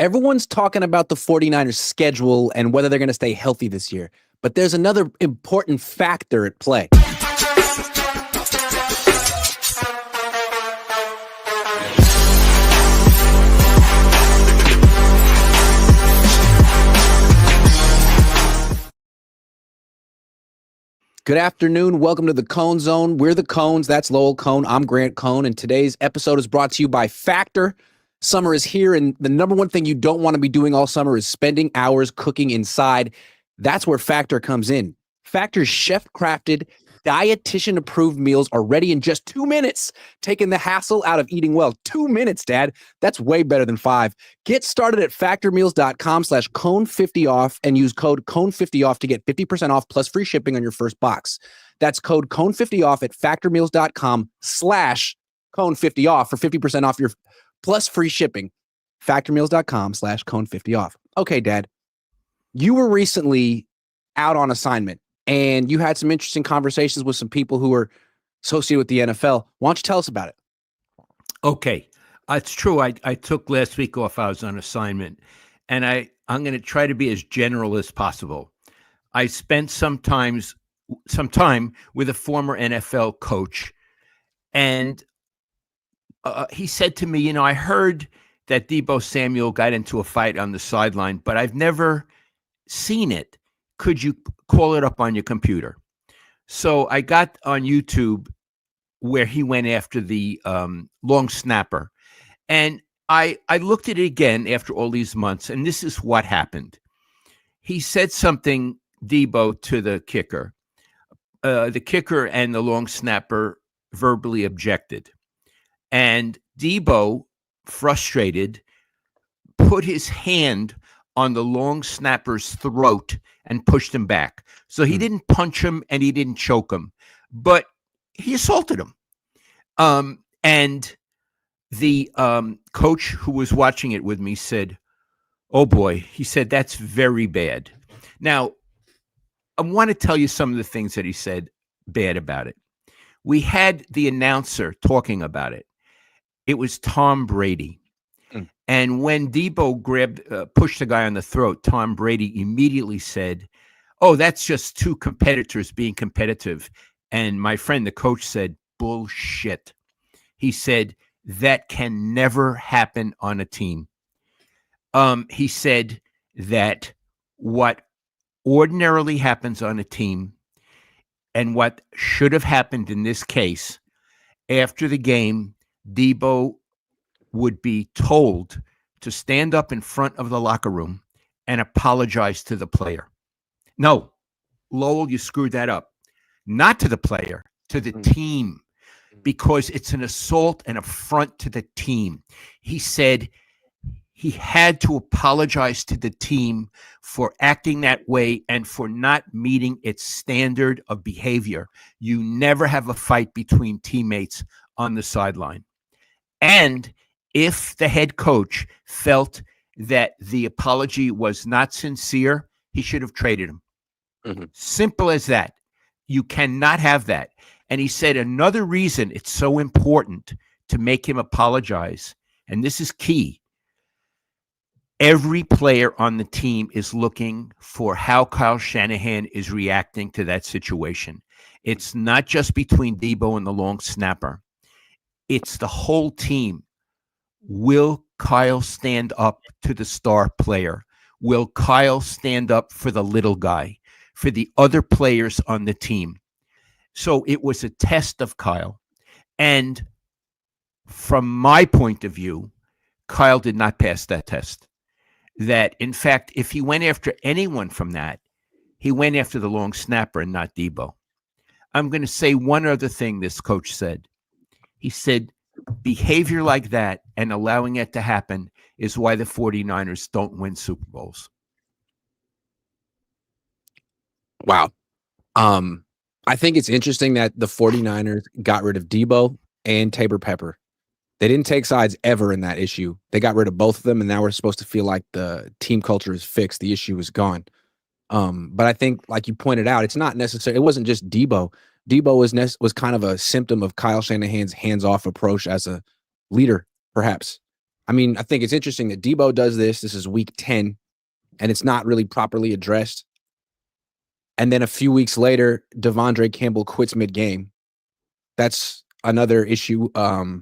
Everyone's talking about the 49ers schedule and whether they're going to stay healthy this year. But there's another important factor at play. Good afternoon. Welcome to the Cohn Zone. We're the Cohns. That's Lowell Cohn. I'm Grant Cohn. And today's episode is brought to you by Factor. Summer is here, and the number one thing you don't want to be doing all summer is spending hours cooking inside. That's where Factor comes in. Factor's chef-crafted, dietitian-approved meals are ready in just 2 minutes, taking the hassle out of eating well. 2 minutes, Dad. That's way better than 5. Get started at factormeals.com/Cohn50off and use code Cohn50off to get 50% off plus free shipping on your first box. That's code Cohn50off at factormeals.com/Cohn50off for 50% off your plus free shipping. Factormeals.com/Cohn50off. Okay, Dad, you were recently out on assignment and you had some interesting conversations with some people who are associated with the NFL. Why don't you tell us about it? Okay. It's true. I took last week off. I was on assignment, and I'm going to try to be as general as possible. I spent some time with a former NFL coach, and he said to me, I heard that Deebo Samuel got into a fight on the sideline, but I've never seen it. Could you call it up on your computer? So I got on YouTube where he went after the long snapper. And I looked at it again after all these months, and this is what happened. He said something, Deebo, to the kicker. The kicker and the long snapper verbally objected. And Deebo, frustrated, put his hand on the long snapper's throat and pushed him back. So he didn't punch him and he didn't choke him, but he assaulted him. And the coach who was watching it with me said, "Oh boy," he said, "that's very bad." Now, I want to tell you some of the things that he said bad about it. We had the announcer talking about it. It was Tom Brady. And when Deebo pushed the guy on the throat, Tom Brady immediately said, "Oh, that's just two competitors being competitive." And my friend, the coach, said, "Bullshit." He said, "That can never happen on a team." He said that what ordinarily happens on a team and what should have happened in this case, after the game, Deebo would be told to stand up in front of the locker room and apologize to the player. No, Lowell, you screwed that up. Not to the player, to the team, because it's an assault and affront to the team. He said he had to apologize to the team for acting that way and for not meeting its standard of behavior. You never have a fight between teammates on the sideline. And if the head coach felt that the apology was not sincere, he should have traded him. Simple as that. You cannot have that. And he said another reason it's so important to make him apologize, and this is key, every player on the team is looking for how Kyle Shanahan is reacting to that situation. It's not just between Deebo and the long snapper. It's the whole team. Will Kyle stand up to the star player? Will Kyle stand up for the little guy, for the other players on the team? So it was a test of Kyle. And from my point of view, Kyle did not pass that test. That, in fact, if he went after anyone from that, he went after the long snapper and not Deebo. I'm going to say one other thing this coach said. He said, behavior like that and allowing it to happen is why the 49ers don't win Super Bowls. Wow. I think it's interesting that the 49ers got rid of Deebo and Tabor Pepper. They didn't take sides ever in that issue. They got rid of both of them, and now we're supposed to feel like the team culture is fixed. The issue is gone. But I think, like you pointed out, it's not necessary. It wasn't just Deebo. Deebo was kind of a symptom of Kyle Shanahan's hands-off approach as a leader, perhaps. I mean, I think it's interesting that Debo does this. This is week 10, and it's not really properly addressed. And then a few weeks later, Devondre Campbell quits mid-game. That's another issue, a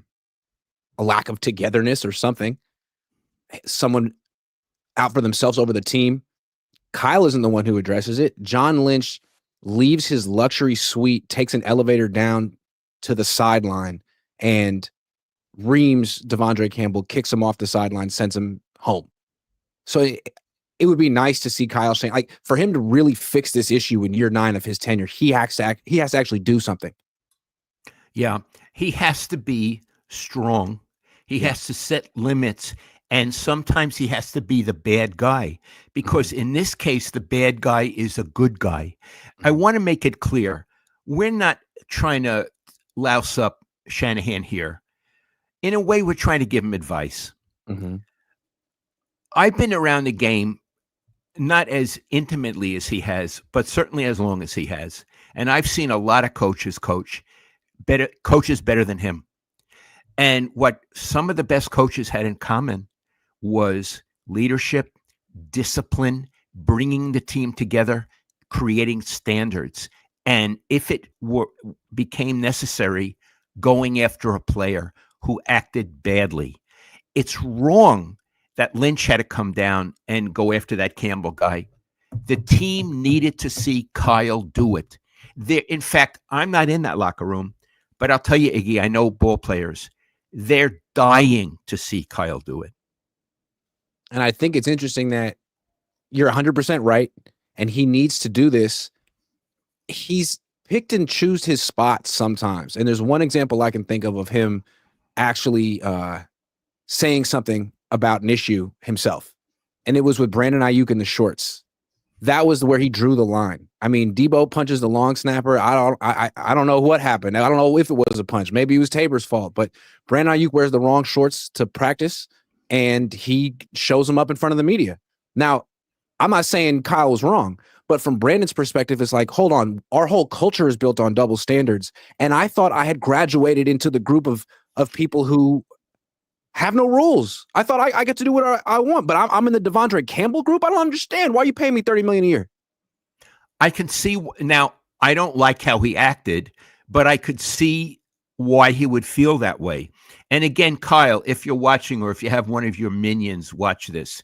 lack of togetherness or something. Someone out for themselves over the team. Kyle isn't the one who addresses it. John Lynch leaves his luxury suite, takes an elevator down to the sideline, and reams Devondre Campbell, kicks him off the sideline, sends him home. So it would be nice to see Kyle Shanahan, like, for him to really fix this issue in year 9 of his tenure. He has to actually do something. Yeah, he has to be strong. He has to set limits, and sometimes he has to be the bad guy, because in this case, the bad guy is a good guy. I want to make it clear, we're not trying to louse up Shanahan here. In a way, we're trying to give him advice. Mm-hmm. I've been around the game, not as intimately as he has, but certainly as long as he has. And I've seen a lot of coaches coach better than him. And what some of the best coaches had in common was leadership, discipline, bringing the team together, creating standards. And if it became necessary, going after a player who acted badly. It's wrong that Lynch had to come down and go after that Campbell guy. The team needed to see Kyle do it. In fact, I'm not in that locker room, but I'll tell you, Iggy, I know ball players. They're dying to see Kyle do it. And I think it's interesting that you're 100% right, and he needs to do this. He's picked and choose his spots sometimes. And there's one example I can think of him actually saying something about an issue himself. And it was with Brandon Ayuk in the shorts. That was where he drew the line. I mean, Debo punches the long snapper. I don't know what happened. I don't know if it was a punch. Maybe it was Tabor's fault. But Brandon Ayuk wears the wrong shorts to practice, and he shows them up in front of the media. Now, I'm not saying Kyle was wrong, but from Brandon's perspective, it's like, hold on, our whole culture is built on double standards. And I thought I had graduated into the group of people who have no rules. I thought I get to do what I want, but I'm in the Devondre Campbell group. I don't understand. Why are you paying me $30 million a year? I can see now. I don't like how he acted, but I could see why he would feel that way. And again, Kyle, if you're watching, or if you have one of your minions watch this,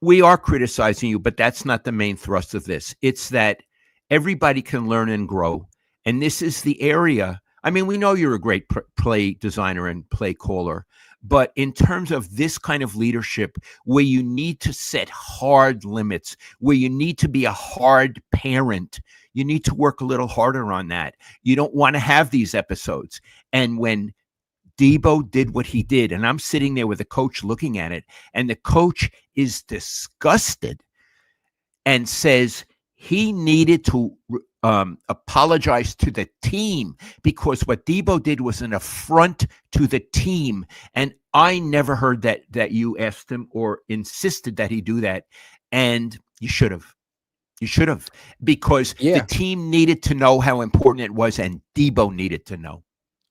we are criticizing you, but that's not the main thrust of this. It's that everybody can learn and grow. And this is the area. I mean, we know you're a great play designer and play caller, but in terms of this kind of leadership, where you need to set hard limits, where you need to be a hard parent, you need to work a little harder on that. You don't want to have these episodes. And when Debo did what he did, and I'm sitting there with the coach looking at it, and the coach is disgusted and says he needed to apologize to the team, because what Debo did was an affront to the team. And I never heard that you asked him or insisted that he do that. And you should have. You should have, because the team needed to know how important it was, and Debo needed to know.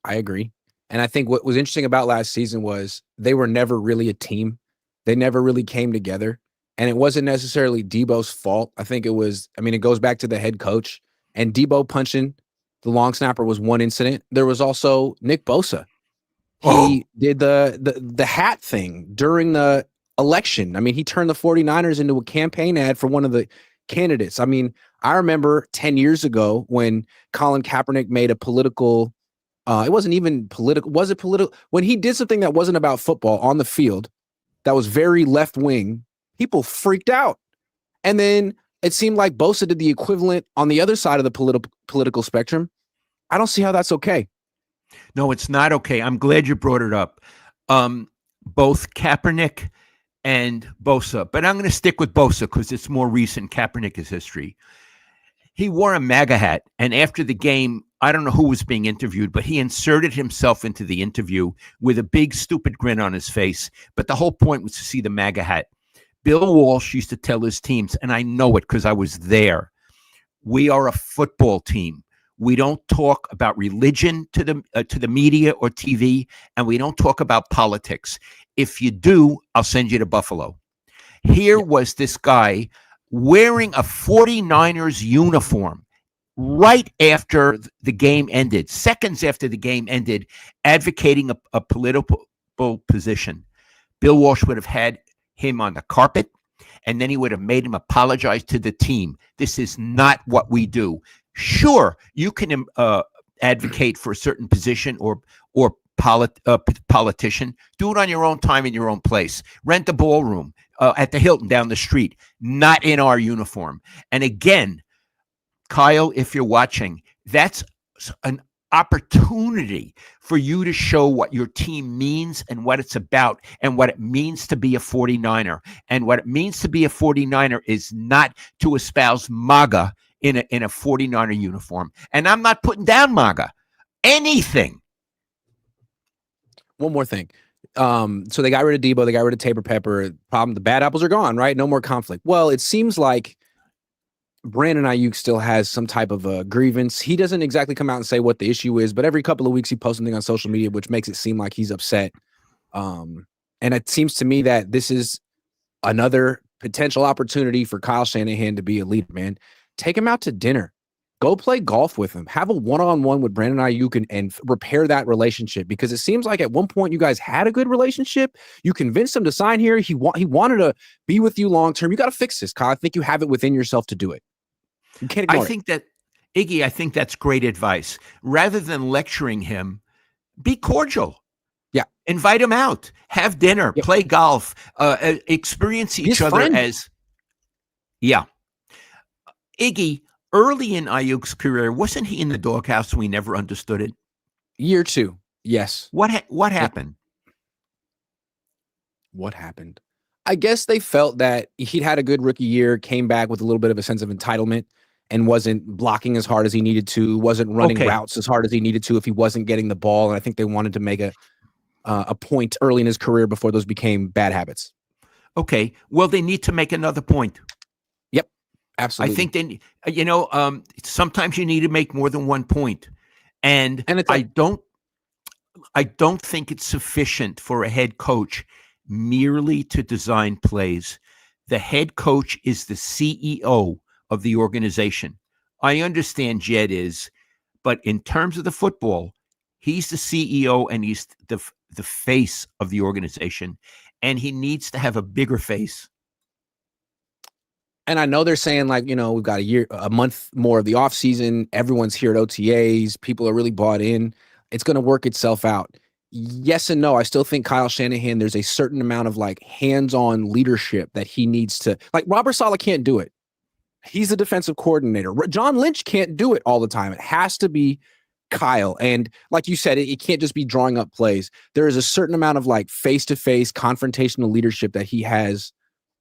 I agree. And I think what was interesting about last season was they were never really a team. They never really came together. And it wasn't necessarily Debo's fault. I think it goes back to the head coach. And Debo punching the long snapper was one incident. There was also Nick Bosa. He did the hat thing during the election. I mean, he turned the 49ers into a campaign ad for one of the candidates. I mean, I remember 10 years ago when Colin Kaepernick made a political, it wasn't even political. Was it political? When he did something that wasn't about football on the field, that was very left wing, people freaked out. And then it seemed like Bosa did the equivalent on the other side of the political spectrum. I don't see how that's okay. No, it's not okay. I'm glad you brought it up. Both Kaepernick and Bosa, but I'm going to stick with Bosa because it's more recent. Kaepernick is history. He wore a MAGA hat, and after the game, I don't know who was being interviewed, but he inserted himself into the interview with a big, stupid grin on his face. But the whole point was to see the MAGA hat. Bill Walsh used to tell his teams, and I know it because I was there, we are a football team. We don't talk about religion to the media or TV, and we don't talk about politics. If you do, I'll send you to Buffalo. Here Yeah. was this guy wearing a 49ers uniform right after the game ended, seconds after the game ended, advocating a political position. Bill Walsh would have had him on the carpet, and then he would have made him apologize to the team. This is not what we do. Sure, you can advocate for a certain position or politician. Do it on your own time in your own place. Rent a ballroom at the Hilton down the street, not in our uniform. And again, Kyle, if you're watching, that's an opportunity for you to show what your team means and what it's about and what it means to be a 49er. And what it means to be a 49er is not to espouse MAGA in a 49er uniform. And I'm not putting down MAGA. Anything. One more thing. So they got rid of Debo, they got rid of Tabor Pepper. Problem, the bad apples are gone, right? No more conflict. Well, it seems like Brandon Ayuk still has some type of a grievance. He doesn't exactly come out and say what the issue is, but every couple of weeks he posts something on social media, which makes it seem like he's upset. And it seems to me that this is another potential opportunity for Kyle Shanahan to be a leader, man. Take him out to dinner. Go play golf with him. Have a one-on-one with Brandon Ayuk and repair that relationship, because it seems like at one point you guys had a good relationship. You convinced him to sign here. He wanted to be with you long-term. You got to fix this, Kyle. I think you have it within yourself to do it. You can't ignore it. Iggy, I think that's great advice. Rather than lecturing him, be cordial. Yeah. Invite him out. Have dinner. Yep. Play golf. Experience each other as. Yeah. Iggy, early in Ayuk's career, wasn't he in the doghouse? We never understood it. Year 2. Yes. What happened? What happened? I guess they felt that he'd had a good rookie year, came back with a little bit of a sense of entitlement, and wasn't blocking as hard as he needed to, wasn't running routes as hard as he needed to if he wasn't getting the ball. And I think they wanted to make a point early in his career before those became bad habits. Okay. Well, they need to make another point. Yep. Absolutely. I think sometimes you need to make more than one point. And I don't think it's sufficient for a head coach merely to design plays. The head coach is the CEO of the organization. I understand Jed is, but in terms of the football, he's the CEO and he's the face of the organization, and he needs to have a bigger face. And I know they're saying, like, we've got a month more of the offseason. Everyone's here at OTAs. People are really bought in. It's going to work itself out. Yes and no. I still think Kyle Shanahan, there's a certain amount of like hands-on leadership that he needs to, like Robert Saleh can't do it. He's the defensive coordinator. John Lynch can't do it all the time. It has to be Kyle. And like you said, it can't just be drawing up plays. There is a certain amount of like face-to-face confrontational leadership that he has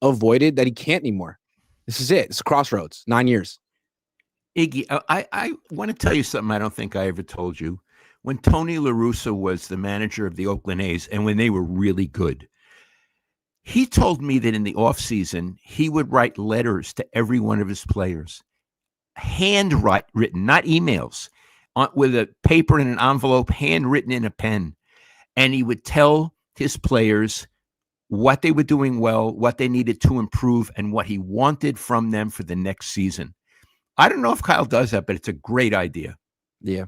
avoided that he can't anymore. This is it. It's a crossroads. 9 years. Iggy, I want to tell you something I don't think I ever told you. When Tony La Russa was the manager of the Oakland A's and when they were really good, he told me that in the offseason, he would write letters to every one of his players, handwritten, not emails, with a paper and an envelope, handwritten in a pen. And he would tell his players what they were doing well, what they needed to improve, and what he wanted from them for the next season. I don't know if Kyle does that, but it's a great idea. Yeah.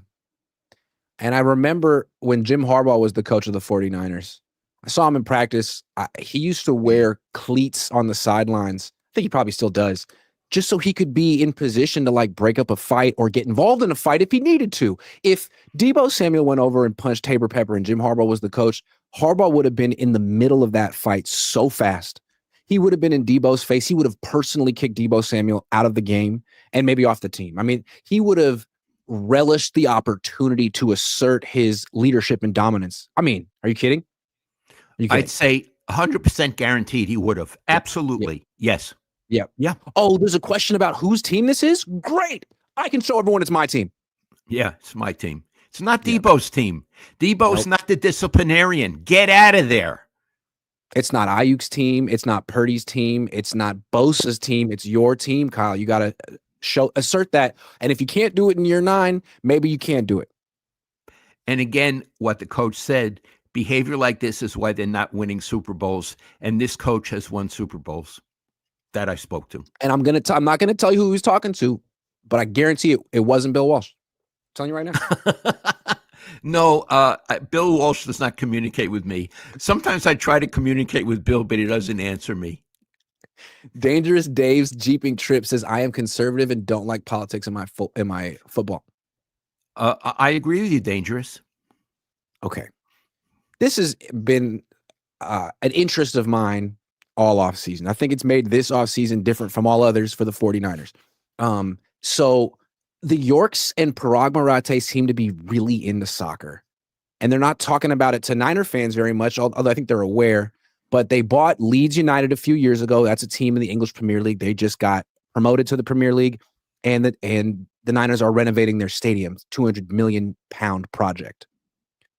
And I remember when Jim Harbaugh was the coach of the 49ers, I saw him in practice. He used to wear cleats on the sidelines. I think he probably still does, just so he could be in position to like break up a fight or get involved in a fight if he needed to. If Deebo Samuel went over and punched Tabor Pepper and Jim Harbaugh was the coach, Harbaugh would have been in the middle of that fight so fast. He would have been in Deebo's face. He would have personally kicked Deebo Samuel out of the game and maybe off the team. I mean, he would have relished the opportunity to assert his leadership and dominance. I mean, are you kidding? I'd say 100% guaranteed he would have. Absolutely. Yep. Yes. Yeah. Yeah. Oh, there's a question about whose team this is? Great. I can show everyone it's my team. Yeah, it's my team. It's not Deebo's team. Deebo's not the disciplinarian. Get out of there. It's not Ayuk's team. It's not Purdy's team. It's not Bosa's team. It's your team, Kyle. You got to assert that. And if you can't do it in year 9, maybe you can't do it. And again, what the coach said, Behavior like this is why they're not winning Super Bowls. And this coach has won Super Bowls that I spoke to. And I'm not gonna tell you who he's talking to, but I guarantee it wasn't Bill Walsh. I'm telling you right now. No, Bill Walsh does not communicate with me. Sometimes I try to communicate with Bill, but he doesn't answer me. Dangerous Dave's Jeeping Trip says, I am conservative and don't like politics in my football. I agree with you, Dangerous. Okay. This has been an interest of mine all offseason. I think it's made this offseason different from all others for the 49ers. So the Yorks and Parag Marate seem to be really into soccer. And they're not talking about it to Niner fans very much, although I think they're aware. But they bought Leeds United a few years ago. That's a team in the English Premier League. They just got promoted to the Premier League. And the Niners are renovating their stadium, £200 million project.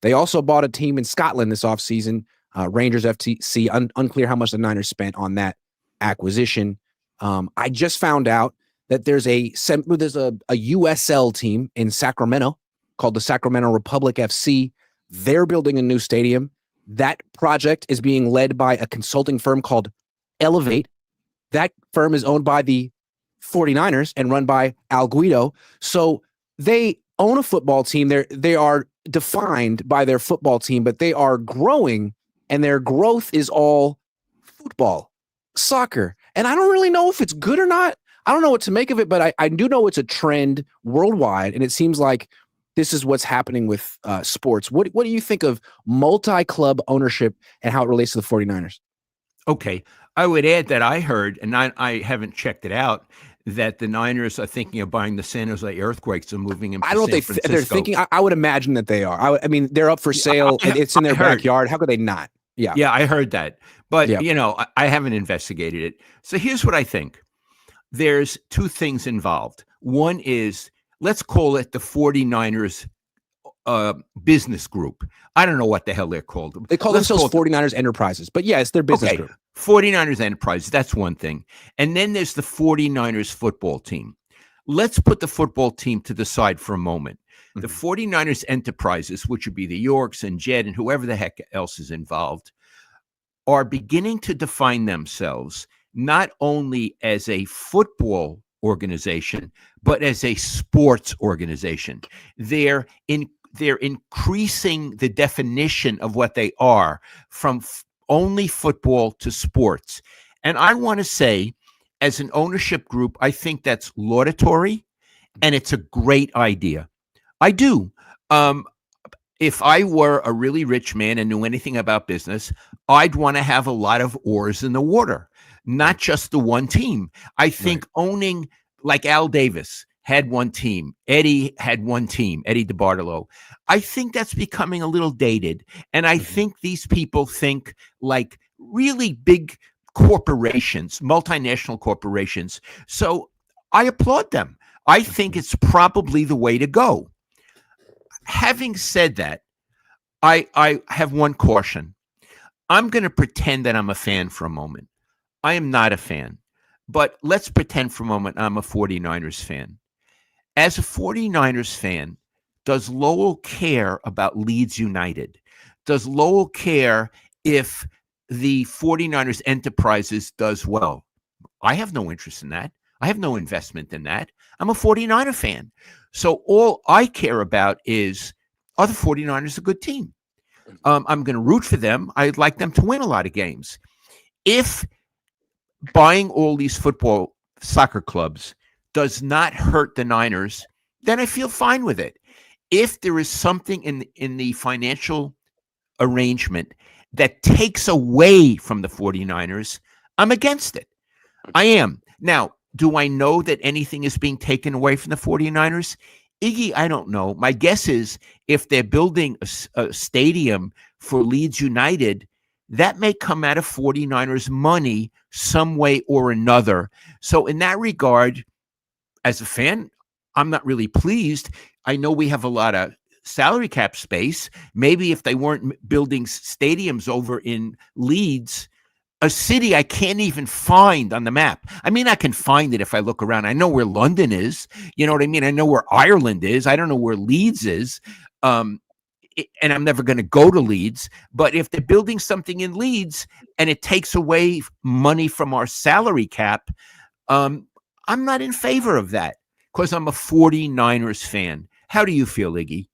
They also bought a team in Scotland this offseason, Rangers FTC. Unclear how much the Niners spent on that acquisition. I just found out that there's a USL team in Sacramento called the Sacramento Republic FC. They're building a new stadium. That project is being led by a consulting firm called Elevate. That firm is owned by the 49ers and run by Al Guido. So they own a football team. They are defined by their football team, but they are growing, and their growth is all football, soccer. And I don't really know if it's good or not. I don't know what to make of it, but I do know it's a trend worldwide, and it seems like this is what's happening with sports. What do you think of multi-club ownership and how it relates to the 49ers? Okay. I would add that I heard, and I haven't checked it out, that the Niners are thinking of buying the San Jose Earthquakes and moving them to San Francisco. They're thinking. I would imagine that they are. I mean, they're up for sale. It's in their backyard. How could they not? Yeah. Yeah, I heard that. But, I haven't investigated it. So here's what I think. There's two things involved. One is, let's call it the 49ers business group. I don't know what the hell they're called. They call themselves 49ers Enterprises. But yeah, it's their business group. 49ers Enterprises, that's one thing. And then there's the 49ers football team. Let's put the football team to the side for a moment. Mm-hmm. The 49ers Enterprises, which would be the Yorks and Jed and whoever the heck else is involved, are beginning to define themselves not only as a football organization, but as a sports organization. They're increasing the definition of what they are from only football to sports. And I want to say, as an ownership group, I think that's laudatory, and it's a great idea. I do. If I were a really rich man and knew anything about business, I'd want to have a lot of oars in the water, not just the one team. I think owning, like Al Davis had one team, Eddie had one team, Eddie DeBartolo. I think that's becoming a little dated. And I think these people think like really big corporations, multinational corporations. So I applaud them. I think it's probably the way to go. Having said that, I have one caution. I'm going to pretend that I'm a fan for a moment. I am not a fan, but let's pretend for a moment I'm a 49ers fan. As a 49ers fan, does Lowell care about Leeds United? Does Lowell care if the 49ers Enterprises does well? I have no interest in that. I have no investment in that. I'm a 49er fan. So all I care about is, are the 49ers a good team? I'm going to root for them. I'd like them to win a lot of games. If buying all these soccer clubs does not hurt the Niners, then I feel fine with it. If there is something in the financial arrangement that takes away from the 49ers, I'm against it. I am. Now, do I know that anything is being taken away from the 49ers? Iggy, I don't know. My guess is if they're building a stadium for Leeds United, that may come out of 49ers money some way or another. So in that regard, as a fan, I'm not really pleased. I know we have a lot of salary cap space. Maybe if they weren't building stadiums over in Leeds, a city I can't even find on the map. I mean, I can find it if I look around. I know where London is. You know what I mean? I know where Ireland is. I don't know where Leeds is. and I'm never going to go to Leeds, but if they're building something in Leeds and it takes away money from our salary cap, I'm not in favor of that because I'm a 49ers fan. How do you feel, Iggy?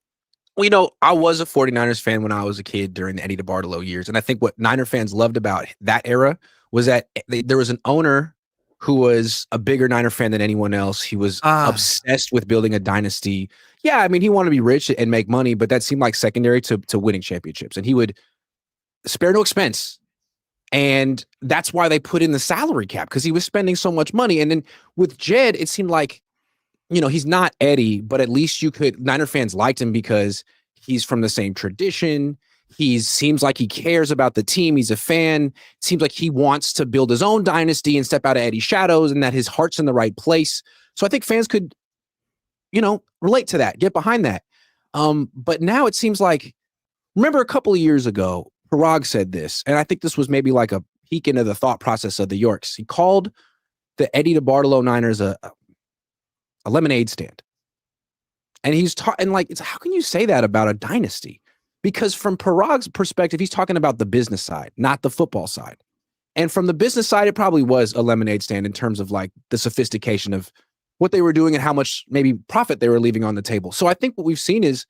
Well, you know, I was a 49ers fan when I was a kid during the Eddie DeBartolo years. And I think what Niner fans loved about that era was that there was an owner who was a bigger Niner fan than anyone else. He was obsessed with building a dynasty. Yeah, I mean, he wanted to be rich and make money, but that seemed like secondary to winning championships. And he would spare no expense. And that's why they put in the salary cap, because he was spending so much money. And then with Jed, it seemed like, you know, he's not Eddie, but at least Niner fans liked him because he's from the same tradition. He seems like he cares about the team. He's a fan. It seems like he wants to build his own dynasty and step out of Eddie's shadows, and that his heart's in the right place. So I think fans could, you know, relate to that, get behind that. But now it seems like, remember a couple of years ago, Parag said this, and I think this was maybe like a peek into the thought process of the Yorks. He called the Eddie DeBartolo Niners a lemonade stand. And he's talking like, how can you say that about a dynasty? Because from Parag's perspective, he's talking about the business side, not the football side. And from the business side, it probably was a lemonade stand in terms of like the sophistication of what they were doing and how much maybe profit they were leaving on the table. So I think what we've seen is,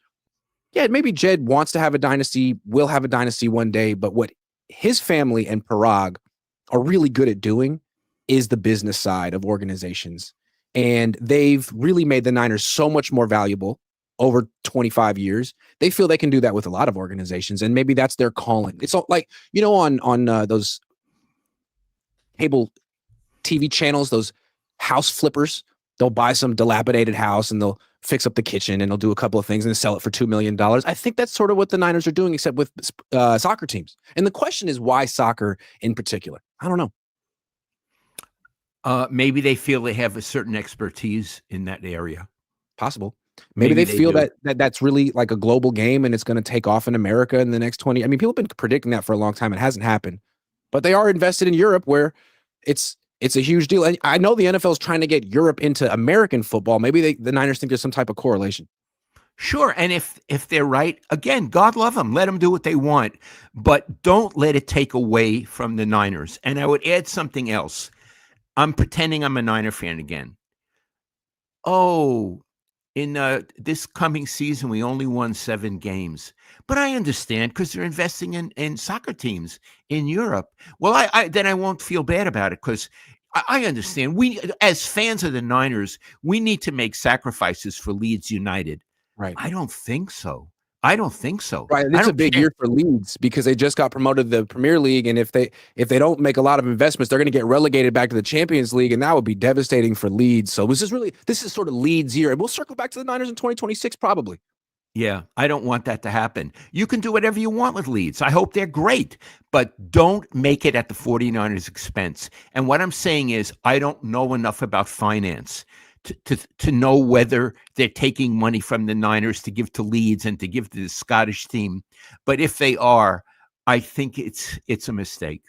yeah, maybe Jed wants to have a dynasty, will have a dynasty one day, but what his family and Parag are really good at doing is the business side of organizations. And they've really made the Niners so much more valuable over 25 years. They feel they can do that with a lot of organizations, and maybe that's their calling. It's all like, you know, on those cable TV channels, those house flippers, they'll buy some dilapidated house and they'll fix up the kitchen and they'll do a couple of things and sell it for $2 million. I think that's sort of what the Niners are doing, except with soccer teams. And the question is, why soccer in particular? I don't know. Maybe they feel they have a certain expertise in that area. Possible. Maybe they feel that that's really like a global game and it's going to take off in America in the next 20. I mean, people have been predicting that for a long time. It hasn't happened. But they are invested in Europe, where it's a huge deal. And I know the NFL is trying to get Europe into American football. Maybe the Niners think there's some type of correlation. Sure. And if they're right, again, God love them. Let them do what they want. But don't let it take away from the Niners. And I would add something else. I'm pretending I'm a Niner fan again. Oh, in this coming season, we only won 7 games. But I understand, because they're investing in soccer teams in Europe. Well, then I won't feel bad about it, because I understand. We, as fans of the Niners, we need to make sacrifices for Leeds United. Right. I don't think so. Right. It's a big year for Leeds because they just got promoted to the Premier League. And if they don't make a lot of investments, they're going to get relegated back to the Champions League. And that would be devastating for Leeds. So this is sort of Leeds' year. And we'll circle back to the Niners in 2026, probably. Yeah, I don't want that to happen. You can do whatever you want with Leeds. I hope they're great, but don't make it at the 49ers' expense. And what I'm saying is, I don't know enough about finance to know whether they're taking money from the Niners to give to Leeds and to give to the Scottish team. But if they are, I think it's a mistake.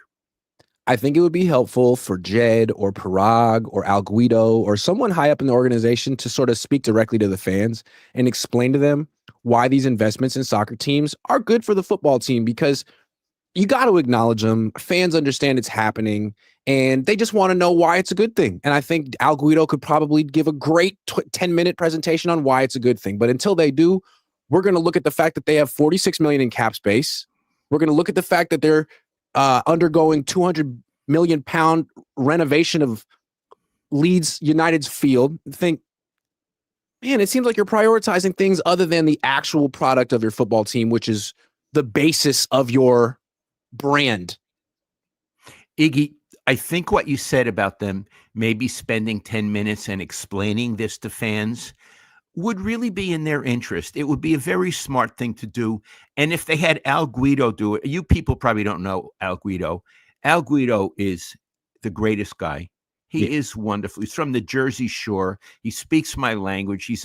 I think it would be helpful for Jed or Parag or Al Guido or someone high up in the organization to sort of speak directly to the fans and explain to them why these investments in soccer teams are good for the football team, because you got to acknowledge them. Fans understand it's happening and they just want to know why it's a good thing. And I think Al Guido could probably give a great 10-minute presentation on why it's a good thing. But until they do, we're going to look at the fact that they have 46 million in cap space. We're going to look at the fact that they're undergoing 200 million pound renovation of Leeds United's field. Think, man, it seems like you're prioritizing things other than the actual product of your football team, which is the basis of your brand. Iggy, I think what you said about them maybe spending 10 minutes and explaining this to fans would really be in their interest. It would be a very smart thing to do. And if they had Al Guido do it, you people probably don't know Al Guido. Al Guido is the greatest guy. He is wonderful. He's from the Jersey Shore. He speaks my language. He's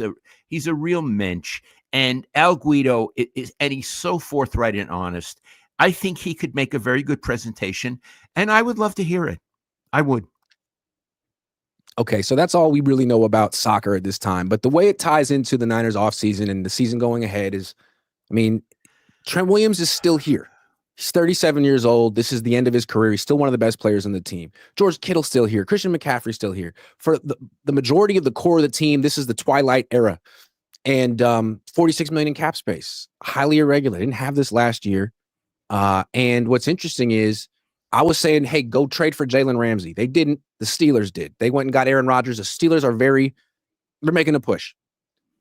a real mensch. And Al Guido is, and he's so forthright and honest. I think he could make a very good presentation, and I would love to hear it. I would. Okay, so that's all we really know about soccer at this time. But the way it ties into the Niners offseason and the season going ahead is, I mean, Trent Williams is still here. He's 37 years old. This is the end of his career. He's still one of the best players on the team. George Kittle's still here. Christian McCaffrey's still here. For the majority of the core of the team, this is the twilight era. And $46 million in cap space. Highly irregular. Didn't have this last year. And what's interesting is I was saying, hey, go trade for Jalen Ramsey. They didn't. The Steelers did. They went and got Aaron Rodgers. The Steelers are they're making a push.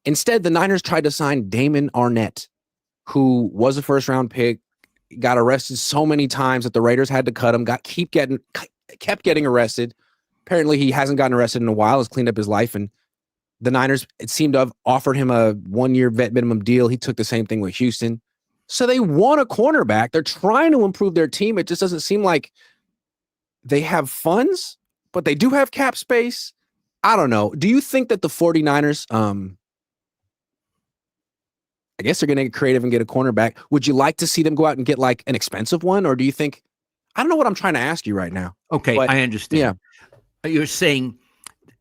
Instead, the Niners tried to sign Damon Arnett, who was a first-round pick, got arrested so many times that the Raiders had to cut him, kept getting arrested. Apparently, he hasn't gotten arrested in a while, has cleaned up his life, and the Niners, it seemed to have offered him a 1-year vet minimum deal. He took the same thing with Houston. So they want a cornerback. They're trying to improve their team. It just doesn't seem like they have funds, but they do have cap space. I don't know. Do you think that the 49ers, I guess they're going to get creative and get a cornerback. Would you like to see them go out and get like an expensive one? Or do you think, I don't know what I'm trying to ask you right now. Okay, but, I understand. Yeah. You're saying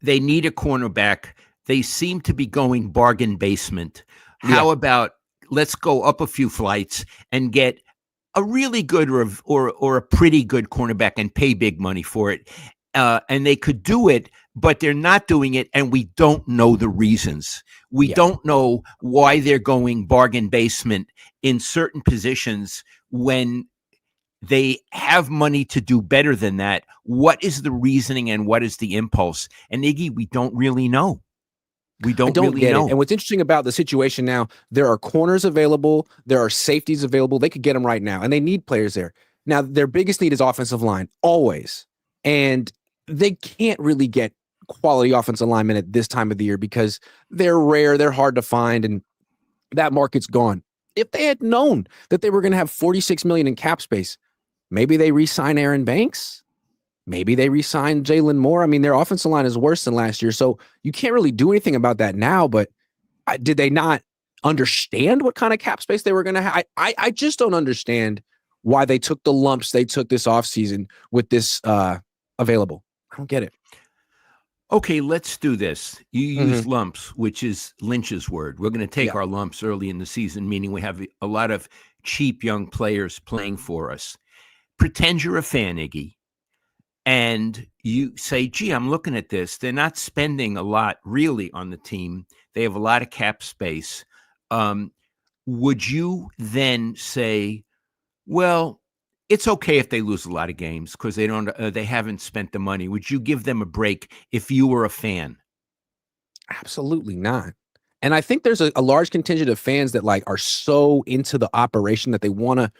they need a cornerback. They seem to be going bargain basement. How about let's go up a few flights and get a really good or a pretty good cornerback and pay big money for it. And they could do it, but they're not doing it, and we don't know the reasons. We don't know why they're going bargain basement in certain positions when they have money to do better than that. What is the reasoning and what is the impulse? And Iggy, we don't really know. We don't really get know. It. And what's interesting about the situation now, there are corners available. There are safeties available. They could get them right now, and they need players there. Now, their biggest need is offensive line, always. And they can't really get quality offensive linemen at this time of the year because they're rare, they're hard to find, and that market's gone. If they had known that they were going to have $46 million in cap space, maybe they re-sign Aaron Banks. Maybe they re-sign Jalen Moore. I mean, their offensive line is worse than last year, so you can't really do anything about that now, but did they not understand what kind of cap space they were going to have? I just don't understand why they took the lumps they took this offseason with this available. I don't get it. Okay, let's do this. You use lumps, which is Lynch's word. We're going to take our lumps early in the season, meaning we have a lot of cheap young players playing for us. Pretend you're a fan, Iggy, and you say, gee, I'm looking at this. They're not spending a lot really on the team. They have a lot of cap space. Would you then say, well, it's okay if they lose a lot of games because they haven't spent the money. Would you give them a break if you were a fan? Absolutely not. And I think there's a large contingent of fans that like are so into the operation that they want to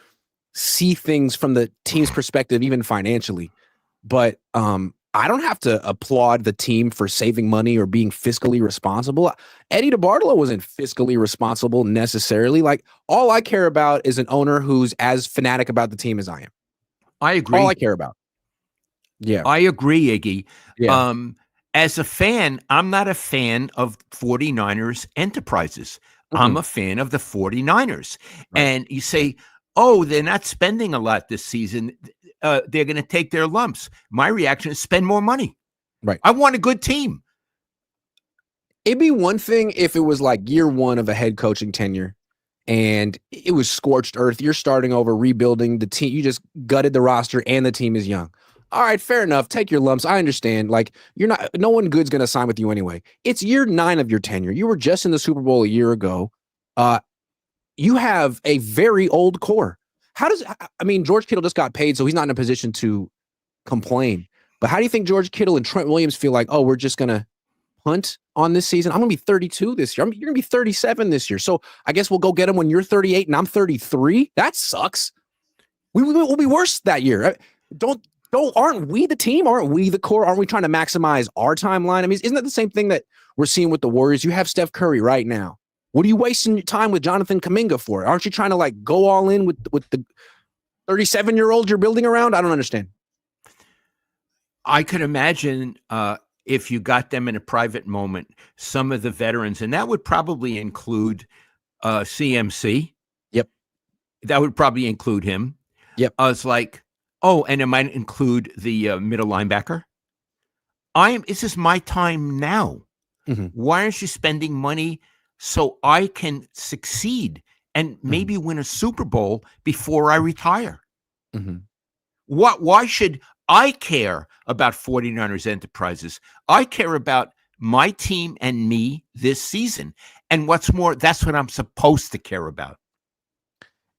see things from the team's perspective, even financially. But I don't have to applaud the team for saving money or being fiscally responsible. Eddie DeBartolo wasn't fiscally responsible necessarily. Like, all I care about is an owner who's as fanatic about the team as I am. I agree. All I care about. Yeah. I agree, Iggy. Yeah. As a fan, I'm not a fan of 49ers enterprises. I'm a fan of the 49ers. Right. And you say, oh, they're not spending a lot this season. They're going to take their lumps. My reaction is spend more money. Right. I want a good team. It'd be one thing if it was like year one of a head coaching tenure and it was scorched earth. You're starting over, rebuilding the team. You just gutted the roster and the team is young. All right, fair enough. Take your lumps. I understand. Like, no one good's going to sign with you anyway. It's year 9 of your tenure. You were just in the Super Bowl a year ago. You have a very old core. George Kittle just got paid, so he's not in a position to complain. But how do you think George Kittle and Trent Williams feel like, oh, we're just going to punt on this season? I'm going to be 32 this year. You're going to be 37 this year. So I guess we'll go get him when you're 38 and I'm 33. That sucks. We'll be worse that year. Aren't we the team? Aren't we the core? Aren't we trying to maximize our timeline? I mean, isn't that the same thing that we're seeing with the Warriors? You have Steph Curry right now. What are you wasting your time with Jonathan Kuminga for? Aren't you trying to like go all in with the 37-year-old you're building around? I don't understand. I could imagine if you got them in a private moment, some of the veterans, and that would probably include CMC. Yep. That would probably include him. Yep. I was like, oh, and it might include the middle linebacker. This is my time now. Why aren't you spending money so I can succeed and maybe win a Super Bowl before I retire. Mm-hmm. Why should I care about 49ers enterprises? I care about my team and me this season. And what's more, that's what I'm supposed to care about.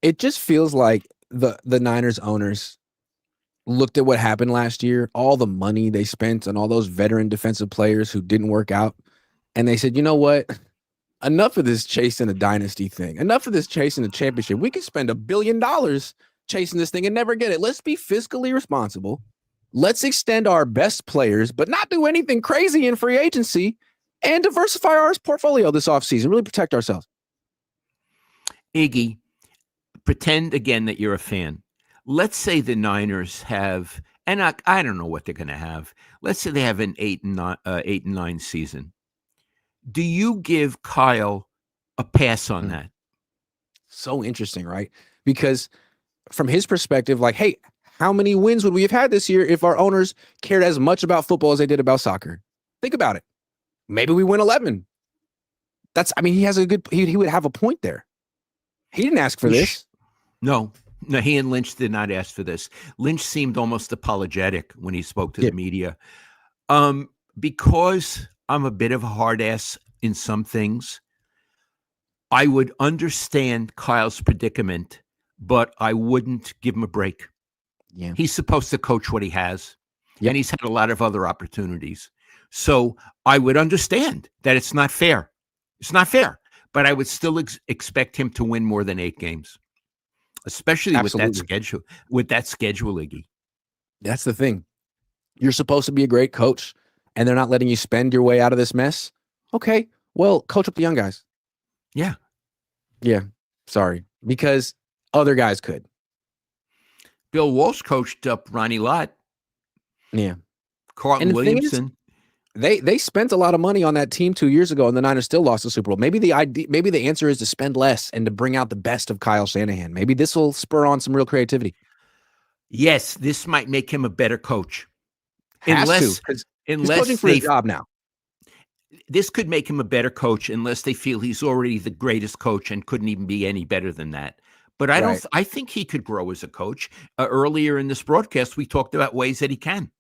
It just feels like the Niners owners looked at what happened last year, all the money they spent on all those veteran defensive players who didn't work out, and they said, you know what? Enough of this chasing a dynasty thing. Enough of this chasing a championship. We could spend $1 billion chasing this thing and never get it. Let's be fiscally responsible. Let's extend our best players, but not do anything crazy in free agency, and diversify our portfolio this offseason. Really protect ourselves. Iggy, pretend again that you're a fan. Let's say the Niners have, and I don't know what they're going to have. Let's say they have an 8-9 season. Do you give Kyle a pass on that? So interesting, right? Because from his perspective, like, hey, how many wins would we have had this year if our owners cared as much about football as they did about soccer? Think about it. Maybe we win 11. He has he would have a point there. He didn't ask for this. No, he and Lynch did not ask for this. Lynch seemed almost apologetic when he spoke to the media. Because I'm a bit of a hard ass in some things, I would understand Kyle's predicament, but I wouldn't give him a break. Yeah. He's supposed to coach what he has, and he's had a lot of other opportunities. So I would understand that it's not fair. It's not fair, but I would still expect him to win more than 8 games, especially with that schedule. With that schedule, Iggy. That's the thing. You're supposed to be a great coach, and they're not letting you spend your way out of this mess. Okay, well, coach up the young guys. Yeah. Sorry, because other guys could. Bill Walsh coached up Ronnie Lott. Yeah. Carlton Williamson. They spent a lot of money on that team 2 years ago, and the Niners still lost the Super Bowl. Maybe the answer is to spend less and to bring out the best of Kyle Shanahan. Maybe this will spur on some real creativity. Yes, this might make him a better coach. Unless he's coaching for a job now. This could make him a better coach unless they feel he's already the greatest coach and couldn't even be any better than that. But I think he could grow as a coach. Earlier in this broadcast, we talked about ways that he can.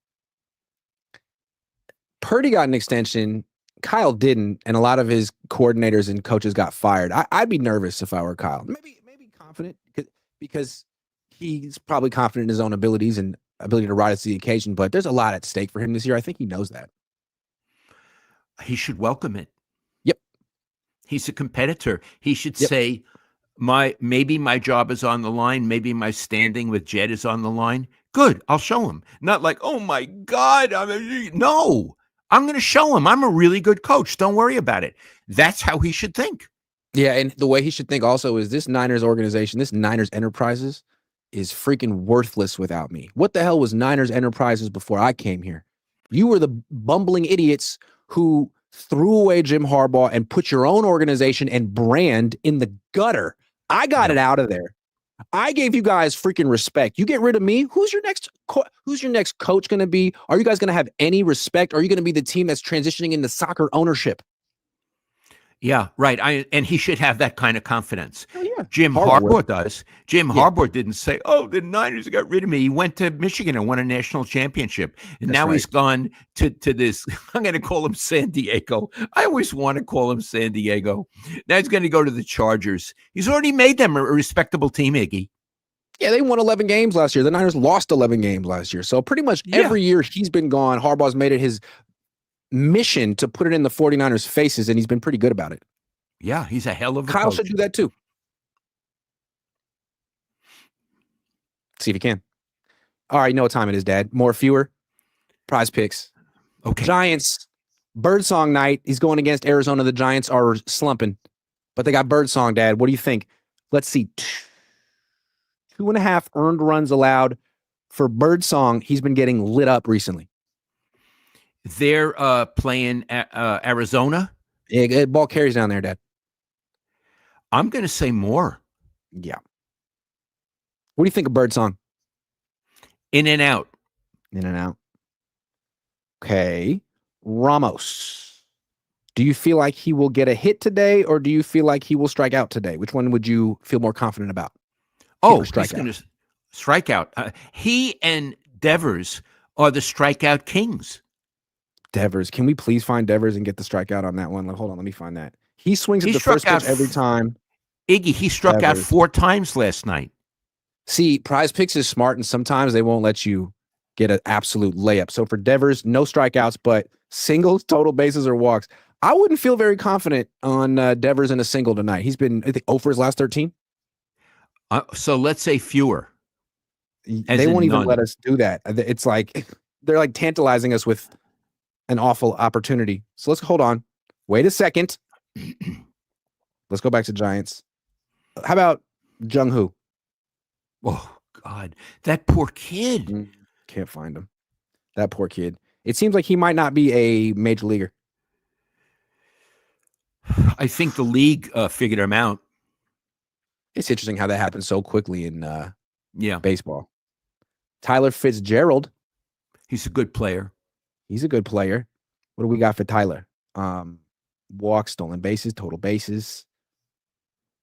Purdy got an extension. Kyle didn't, and a lot of his coordinators and coaches got fired. I'd be nervous if I were Kyle. Maybe confident because he's probably confident in his own abilities and ability to rise to the occasion. But there's a lot at stake for him this year. I think he knows that. He should welcome it. Yep. He's a competitor. He should say, maybe my job is on the line. Maybe my standing with Jed is on the line. Good. I'll show him. Not like, oh my God. No, I'm going to show him I'm a really good coach. Don't worry about it. That's how he should think. Yeah. And the way he should think also is this Niners organization, this Niners Enterprises is freaking worthless without me. What the hell was Niners Enterprises before I came here? You were the bumbling idiots who threw away Jim Harbaugh and put your own organization and brand in the gutter. I got it out of there. I gave you guys freaking respect. You get rid of me. Who's your next coach going to be? Are you guys going to have any respect? Are you going to be the team that's transitioning into soccer ownership? Yeah, right. And he should have that kind of confidence. Oh, yeah. Jim Harbaugh does. Jim Harbaugh didn't say, oh, the Niners got rid of me. He went to Michigan and won a national championship. And now he's gone to this, I'm going to call him San Diego. I always want to call him San Diego. Now he's going to go to the Chargers. He's already made them a respectable team, Iggy. Yeah, they won 11 games last year. The Niners lost 11 games last year. So pretty much every year he's been gone, Harbaugh's made it his mission to put it in the 49ers' faces, and he's been pretty good about it. Yeah, he's a hell of a Kyle coach. should do that too. See if he can. All right, you know what time it is, Dad. More, fewer, prize picks. Okay. Giants, Birdsong night. He's going against Arizona. The Giants are slumping, but they got Birdsong, Dad. What do you think? Let's see. 2.5 earned runs allowed for Birdsong. He's been getting lit up recently. They're playing Arizona. Yeah, ball carries down there, Dad. I'm going to say more. Yeah. What do you think of Birdsong? In and out. In and out. Okay. Ramos. Do you feel like he will get a hit today, or do you feel like he will strike out today? Which one would you feel more confident about? Oh, he's going to strike out. He and Devers are the strikeout kings. Devers. Can we please find Devers and get the strikeout on that one? Hold on, let me find that. He swings at the struck first pitch out every time. Iggy, he struck out Devers. 4 times last night. See, PrizePicks is smart, and sometimes they won't let you get an absolute layup. So for Devers, no strikeouts, but singles, total bases, or walks. I wouldn't feel very confident on Devers in a single tonight. He's been, I think, 0 for his last 13. So let's say fewer. They won't even let us do that. It's like they're like tantalizing us with an awful opportunity. So let's hold on. Wait a second. Let's go back to Giants. How about Jung Hoo? Oh, God. That poor kid. Can't find him. That poor kid. It seems like he might not be a major leaguer. I think the league figured him out. It's interesting how that happened so quickly in baseball. Tyler Fitzgerald. He's a good player. He's a good player. What do we got for Tyler? Walks, stolen bases, total bases.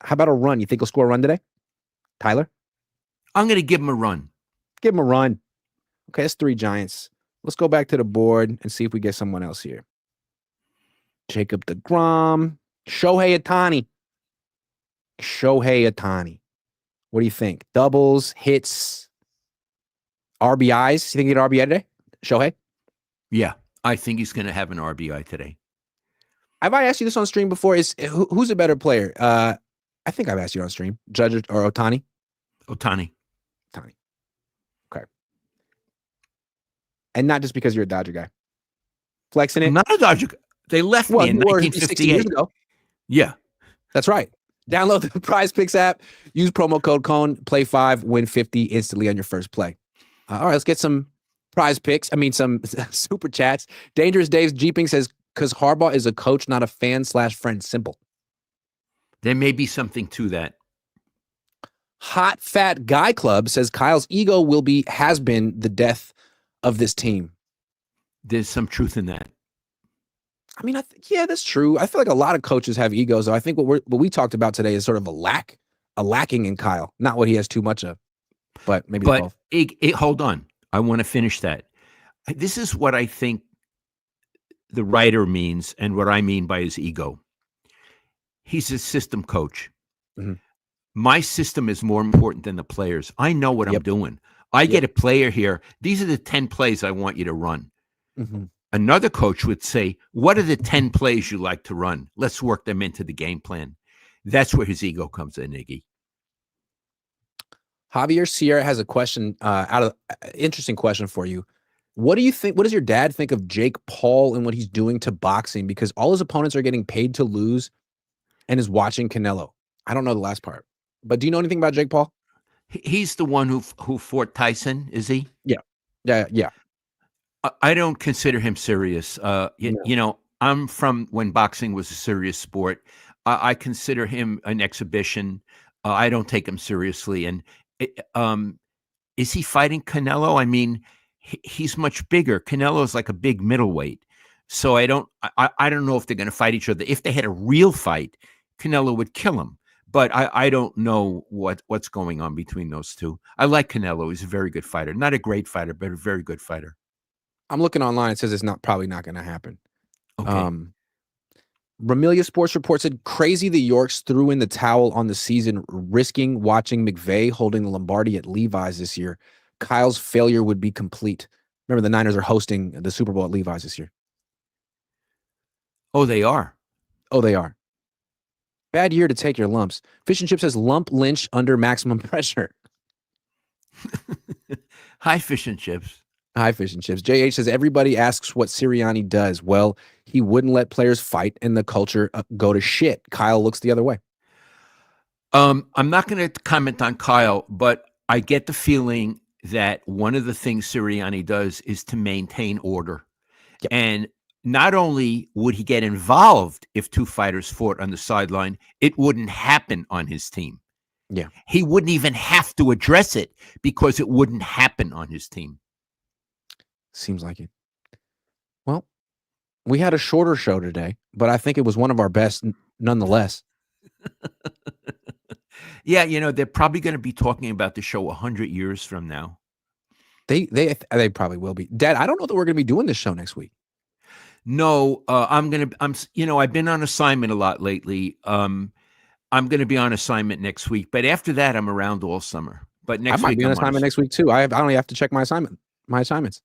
How about a run? You think he'll score a run today? Tyler? I'm going to give him a run. Give him a run. Okay, that's 3 Giants. Let's go back to the board and see if we get someone else here. Jacob deGrom. Shohei Ohtani. Shohei Ohtani. What do you think? Doubles, hits, RBIs? You think he get an RBI today? Shohei? Yeah, I think he's going to have an RBI today. Have I asked you this on stream before? Who's a better player? I think I've asked you on stream. Judge or Ohtani? Ohtani. Okay. And not just because you're a Dodger guy. Flexing it? I'm not a Dodger guy. They left me in 1958. Years ago. Yeah. That's right. Download the PrizePicks app. Use promo code Cohn. Play 5. Win 50 instantly on your first play. All right, let's get some PrizePicks. I mean, some super chats. Dangerous Dave's Jeeping says, because Harbaugh is a coach, not a fan/friend. Simple. There may be something to that. Hot Fat Guy Club says Kyle's ego has been the death of this team. There's some truth in that. I mean, yeah, that's true. I feel like a lot of coaches have egos. Though I think what we talked about today is sort of a lacking in Kyle. Not what he has too much of, but maybe both. Hold on. I want to finish that. This is what I think the writer means and what I mean by his ego. He's a system coach. Mm-hmm. My system is more important than the players. I know what I'm doing. I get a player here. These are the 10 plays I want you to run. Mm-hmm. Another coach would say, what are the 10 plays you like to run? Let's work them into the game plan. That's where his ego comes in, Iggy. Javier Sierra has a question, interesting question for you. What do you think? What does your dad think of Jake Paul and what he's doing to boxing? Because all his opponents are getting paid to lose and is watching Canelo. I don't know the last part, but do you know anything about Jake Paul? He's the one who fought Tyson, is he? Yeah. I don't consider him serious. You know, I'm from when boxing was a serious sport. I consider him an exhibition. I don't take him seriously. And is he fighting Canelo? I mean, he's much bigger. Canelo is like a big middleweight. So I don't know if they're going to fight each other. If they had a real fight, Canelo would kill him. But I don't know what's going on between those two. I like Canelo. He's a very good fighter. Not a great fighter, but a very good fighter. I'm looking online. It says it's probably not going to happen. Okay. Ramelia Sports Report said, crazy the Yorks threw in the towel on the season, risking watching McVay holding the Lombardi at Levi's this year. Kyle's failure would be complete. Remember, the Niners are hosting the Super Bowl at Levi's this year. Oh, they are? Oh, they are. Bad year to take your lumps. Fish and Chip says, lump Lynch under maximum pressure. Hi, Fish and Chips. Hi, Fish and Chips. JH says, everybody asks what Sirianni does. Well, he wouldn't let players fight and the culture go to shit. Kyle looks the other way. I'm not going to comment on Kyle, but I get the feeling that one of the things Sirianni does is to maintain order. Yep. And not only would he get involved if 2 fighters fought on the sideline, it wouldn't happen on his team. Yeah. He wouldn't even have to address it because it wouldn't happen on his team. Seems like it. Well, We had a shorter show today, but I think it was one of our best nonetheless. Yeah, they're probably going to be talking about the show 100 years from now. They probably will be. Dad, I don't know that we're going to be doing this show next week. No, I've been on assignment a lot lately. I'm going to be on assignment next week, but after that, I'm around all summer. But next I might week, be on assignment next week too. I only have to check my assignments.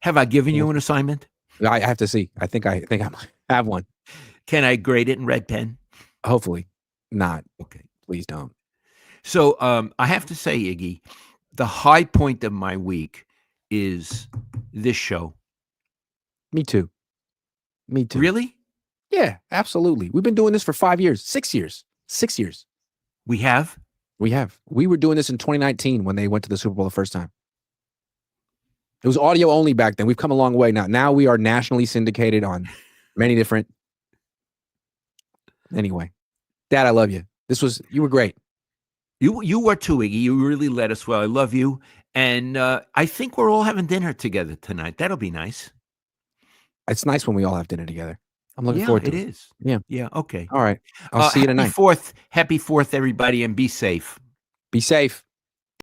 Have I given you an assignment? I have to see. I think I might have one. Can I grade it in red pen? Hopefully not. Okay. Please don't. So I have to say, Iggy, the high point of my week is this show. Me too. Really? Yeah, absolutely. We've been doing this for 5 years, 6 years. 6 years. We have? We have. We were doing this in 2019 when they went to the Super Bowl the first time. It was audio only back then. We've come a long way now. Now we are nationally syndicated on many different. Anyway, Dad, I love you. You were great. You were too, Iggy. You really led us well. I love you. And I think we're all having dinner together tonight. That'll be nice. It's nice when we all have dinner together. I'm looking forward to it. It is. Yeah. Yeah. Okay. All right. I'll see you tonight. Happy 4th, everybody, and be safe. Be safe.